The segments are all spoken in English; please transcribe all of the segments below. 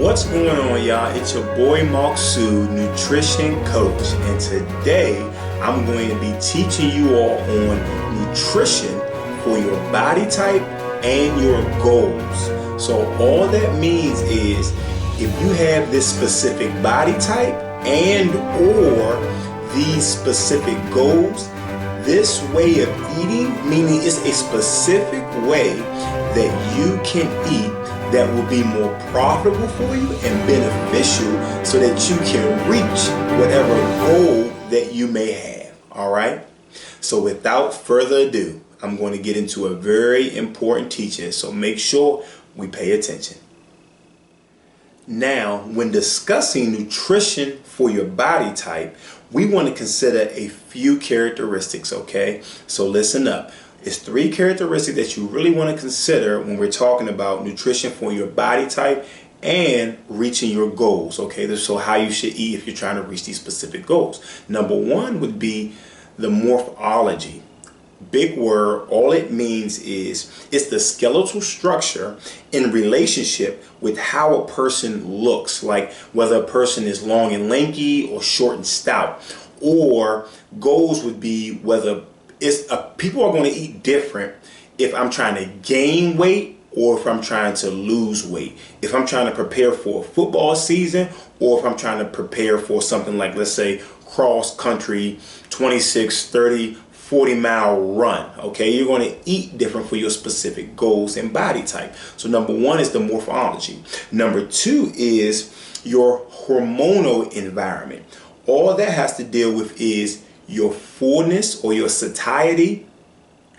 What's going on, y'all? It's your boy Mark Sue, nutrition coach, and today I'm going to be teaching you all on nutrition for your body type and your goals. So all that means is if you have this specific body type and or these specific goals, this way of eating, meaning it's a specific way that you can eat that will be more profitable for you and beneficial so that you can reach whatever goal that you may have. All right. So without further ado, I'm going to get into a very important teaching. So make sure we pay attention. Now, when discussing nutrition for your body type, we want to consider a few characteristics, okay? So listen up. It's 3 characteristics that you really want to consider when we're talking about nutrition for your body type and reaching your goals, okay? So how you should eat if you're trying to reach these specific goals. Number 1 would be the morphology. Big word. All it means is it's the skeletal structure in relationship with how a person looks, like whether a person is long and lanky or short and stout. Or goals would be whether people are going to eat different if I'm trying to gain weight or if I'm trying to lose weight. If I'm trying to prepare for a football season or if I'm trying to prepare for something like, let's say, cross country 26, 30, 40-mile run. Okay, you're going to eat different for your specific goals and body type. So number 1 is the morphology. Number 2 is your hormonal environment. All that has to deal with is your fullness or your satiety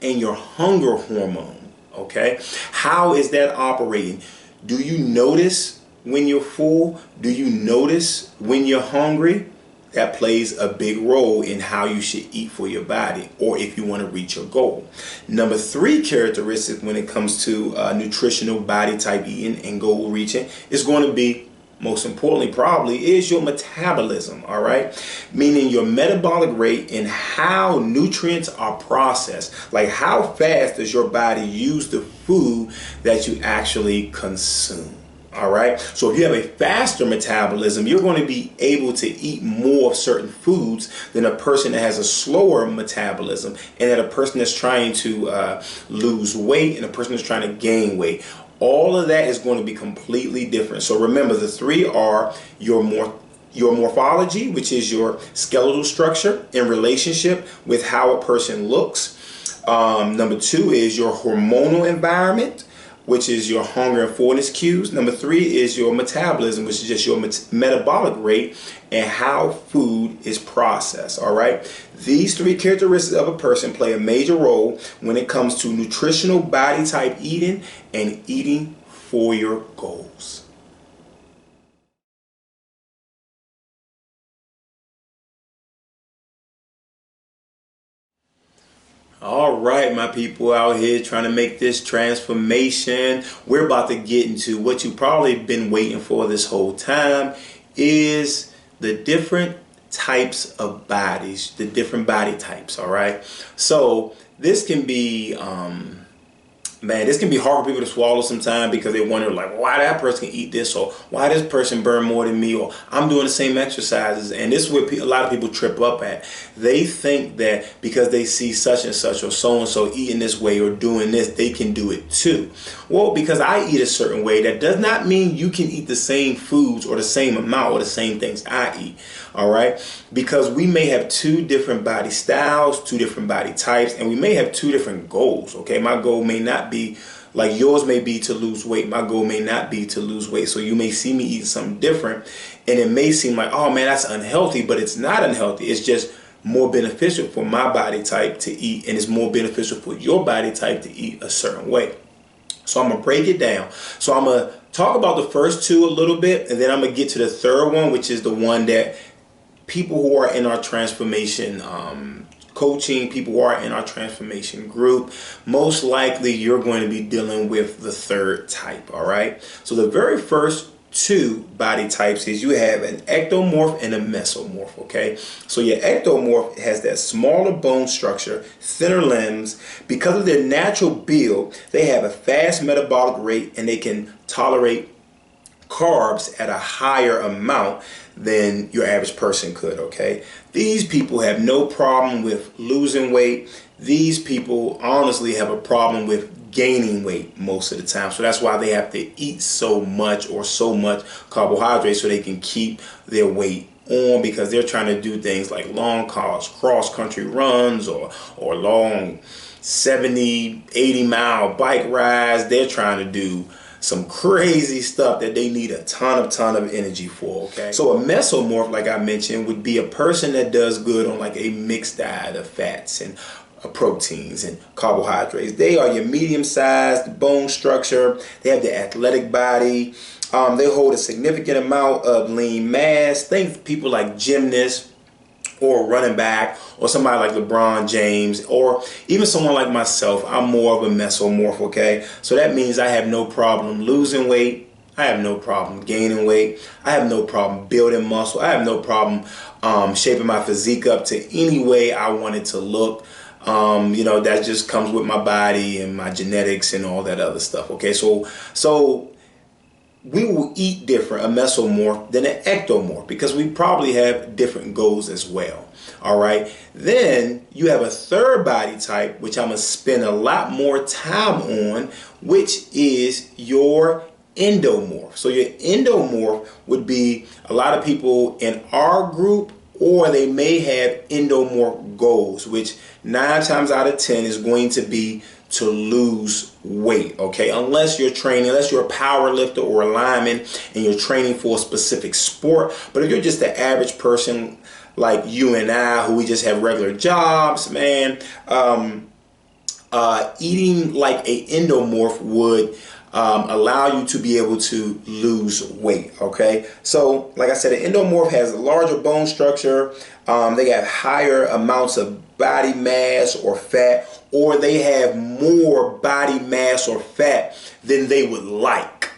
and your hunger hormone. Okay, how is that operating? Do you notice when you're full? Do you notice when you're hungry? That plays a big role in how you should eat for your body or if you want to reach your goal. Number 3 characteristic when it comes to nutritional body type eating and goal reaching is going to be, most importantly probably, is your metabolism. All right, meaning your metabolic rate and how nutrients are processed, like how fast does your body use the food that you actually consume. All right, so if you have a faster metabolism, you're going to be able to eat more of certain foods than a person that has a slower metabolism, and that a person that's trying to lose weight and a person that's trying to gain weight. All of that is going to be completely different. So remember, the 3 are your morphology, which is your skeletal structure in relationship with how a person looks. Number 2 is your hormonal environment, which is your hunger and fullness cues. Number 3 is your metabolism, which is just your metabolic rate and how food is processed. All right. These 3 characteristics of a person play a major role when it comes to nutritional body type eating and eating for your goals. All right, my people out here trying to make this transformation. We're about to get into what you've probably been waiting for this whole time, is the different types of bodies, the different body types. All right. So this can be, this can be hard for people to swallow sometimes because they wonder, like, why that person can eat this, or why this person burn more than me, or I'm doing the same exercises. And this is where a lot of people trip up at. They think that because they see such and such or so and so eating this way or doing this, they can do it too. Well, because I eat a certain way, that does not mean you can eat the same foods or the same amount or the same things I eat. All right, because we may have 2 different body styles, 2 different body types, and we may have 2 different goals. Okay, my goal may not be like yours may be to lose weight. My goal may not be to lose weight. So you may see me eating something different, and it may seem like, oh man, that's unhealthy, but it's not unhealthy. It's just more beneficial for my body type to eat, and it's more beneficial for your body type to eat a certain way. So I'm gonna break it down. So I'm gonna talk about the first 2 a little bit, and then I'm gonna get to the third one, which is the one that people who are in our transformation coaching, people who are in our transformation group, most likely you're going to be dealing with the 3rd type. All right. So the very first 2 body types is you have an ectomorph and a mesomorph. Okay, so your ectomorph has that smaller bone structure, thinner limbs. Because of their natural build, they have a fast metabolic rate and they can tolerate carbs at a higher amount than your average person could, okay? These people have no problem with losing weight. These people honestly have a problem with gaining weight most of the time. So that's why they have to eat so much or so much carbohydrates so they can keep their weight on, because they're trying to do things like long cross-country runs or long 70, 80-mile bike rides. They're trying to do some crazy stuff that they need a ton of energy for, okay? So a mesomorph, like I mentioned, would be a person that does good on like a mixed diet of fats and proteins and carbohydrates. They are your medium-sized bone structure. They have the athletic body. They hold a significant amount of lean mass. Think people like gymnasts or running back, or somebody like LeBron James, or even someone like myself. I'm more of a mesomorph, okay? So that means I have no problem losing weight. I have no problem gaining weight. I have no problem building muscle. I have no problem shaping my physique up to any way I want it to look. You know, that just comes with my body and my genetics and all that other stuff, okay? So we will eat different, a mesomorph, than an ectomorph, because we probably have different goals as well. All right. Then you have a third body type, which I'm going to spend a lot more time on, which is your endomorph. So your endomorph would be a lot of people in our group, or they may have endomorph goals, which 9 times out of 10 is going to be to lose weight, okay? Unless you're training, unless you're a power lifter or a lineman and you're training for a specific sport. But if you're just the average person like you and I, who we just have regular jobs, man, eating like a endomorph would allow you to be able to lose weight, okay? So like I said, an endomorph has a larger bone structure. They have higher amounts of body mass or fat, or they have more body mass or fat than they would like.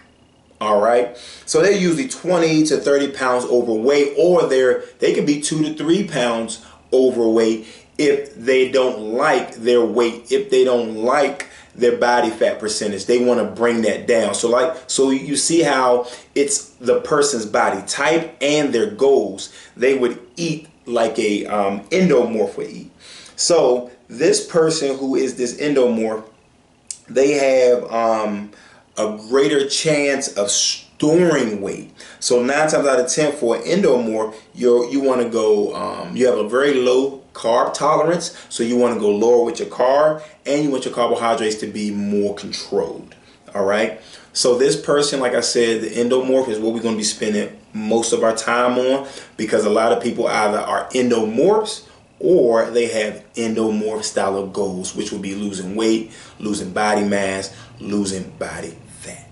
All right, so they're usually 20 to 30 pounds overweight, or they can be 2 to 3 pounds overweight if they don't like their weight, if they don't like their body fat percentage. They want to bring that down. So you see how it's the person's body type and their goals. They would eat like a endomorph would eat. So this person who is this endomorph, they have a greater chance of storing weight. So 9 times out of 10 for an endomorph, you want to go, you have a very low carb tolerance, so you want to go lower with your carb, and you want your carbohydrates to be more controlled. All right. So this person, like I said, the endomorph is what we're going to be spending most of our time on, because a lot of people either are endomorphs or they have endomorph style of goals, which will be losing weight, losing body mass, losing body fat.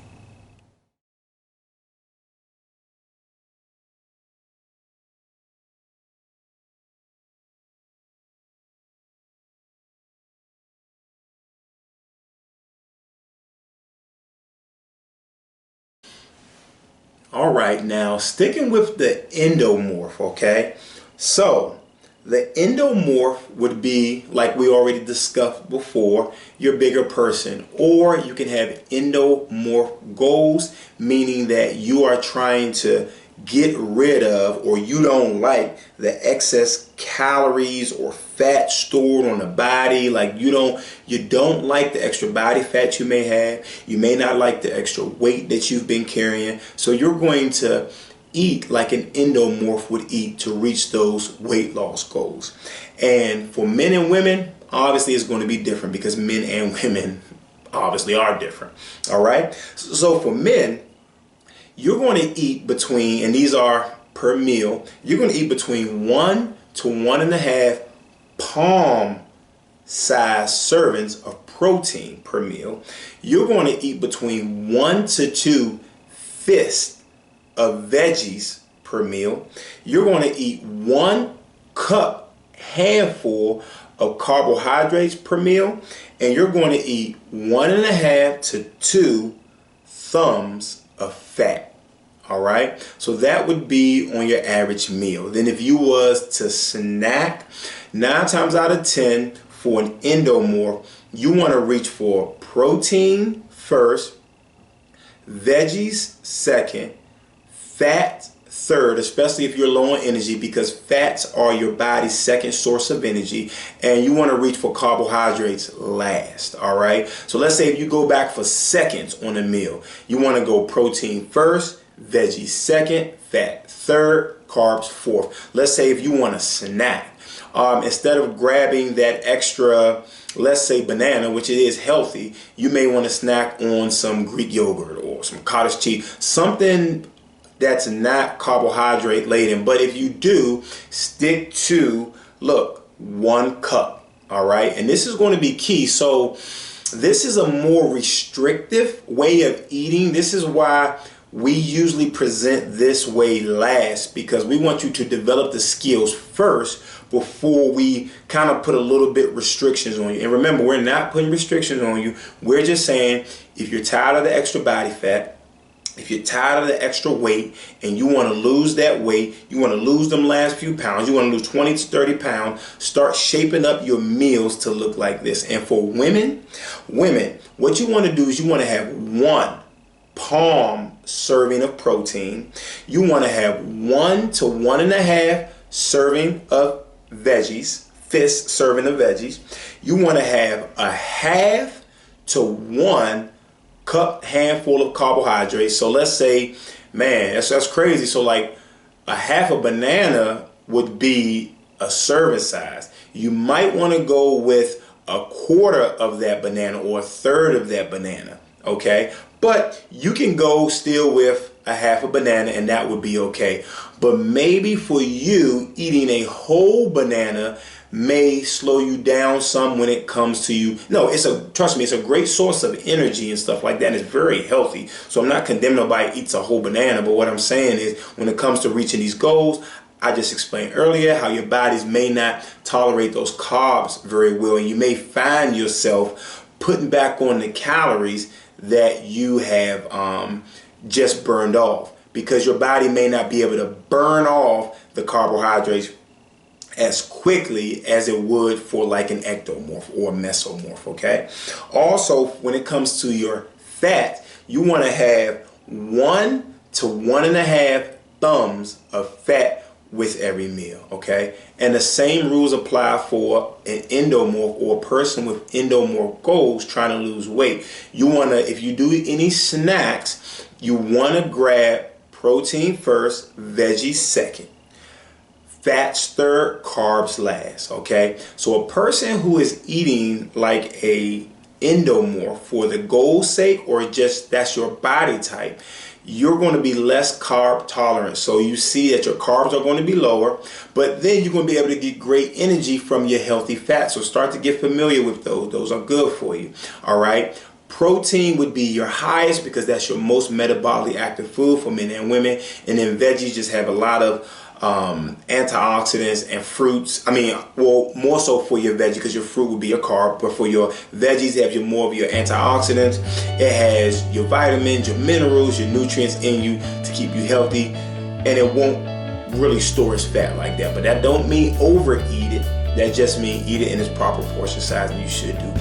All right, now sticking with the endomorph, okay? So the endomorph would be, like we already discussed before, your bigger person. Or you can have endomorph goals, meaning that you are trying to get rid of, or you don't like the excess calories or fat stored on the body. Like you don't like the extra body fat you may have. You may not like the extra weight that you've been carrying. So you're going to eat like an endomorph would eat to reach those weight loss goals. And for men and women, obviously it's going to be different, because men and women obviously are different. All right. So for men, you're going to eat between, and these are per meal, you're going to eat between 1 to 1.5 palm size servings of protein per meal. You're going to eat between 1 to 2 fists of veggies per meal. You're going to eat 1 cup handful of carbohydrates per meal, and you're going to eat 1.5 to 2 thumbs of fat. All right, so that would be on your average meal. Then if you was to snack, 9 times out of 10 for an endomorph, you want to reach for protein first, veggies second, fat third, especially if you're low on energy, because fats are your body's second source of energy, and you want to reach for carbohydrates last. All right, so let's say if you go back for seconds on a meal, you want to go protein first, veggies second, fat third, carbs fourth. Let's say if you want to snack, instead of grabbing that extra, let's say banana, which it is healthy, you may want to snack on some Greek yogurt or some cottage cheese, something that's not carbohydrate laden. But if you do, stick to, look, 1 cup. All right, and this is going to be key. So this is a more restrictive way of eating. This is why we usually present this way last, because we want you to develop the skills first before we kind of put a little bit restrictions on you. And remember, we're not putting restrictions on you. We're just saying, if you're tired of the extra body fat, if you're tired of the extra weight and you want to lose that weight, you want to lose them last few pounds, you want to lose 20 to 30 pounds, start shaping up your meals to look like this. And for women, what you want to do is you want to have 1 palm serving of protein. You want to have 1 to 1.5 serving of veggies, fist serving of veggies. You want to have a half to 1 cup handful of carbohydrates. So let's say, man, that's crazy. So like a half a banana would be a serving size. You might want to go with a quarter of that banana or a third of that banana. Okay, but you can go still with a half a banana and that would be okay. But maybe for you, eating a whole banana may slow you down some when it comes to you. No, trust me, it's a great source of energy and stuff like that. And it's very healthy. So I'm not condemning nobody eats a whole banana. But what I'm saying is, when it comes to reaching these goals, I just explained earlier how your bodies may not tolerate those carbs very well. And you may find yourself putting back on the calories that you have just burned off, because your body may not be able to burn off the carbohydrates as quickly as it would for like an ectomorph or mesomorph. Okay, also when it comes to your fat, you want to have 1 to 1.5 thumbs of fat with every meal. Okay, and the same rules apply for an endomorph or a person with endomorph goals trying to lose weight. You want to, if you do any snacks, you want to grab protein first, veggies second, fats third, carbs last. Okay, so a person who is eating like a endomorph for the goal's sake, or just that's your body type, you're going to be less carb tolerant. So you see that your carbs are going to be lower, but then you're going to be able to get great energy from your healthy fats. So start to get familiar with those. Those are good for you. All right. Protein would be your highest because that's your most metabolically active food for men and women. And then veggies just have a lot of antioxidants and fruits. I mean, well, more so for your veggie, because your fruit would be a carb, but for your veggies, it has more of your antioxidants. It has your vitamins, your minerals, your nutrients in you to keep you healthy, and it won't really store as fat like that. But that don't mean overeat it. That just means eat it in its proper portion size, and you should do.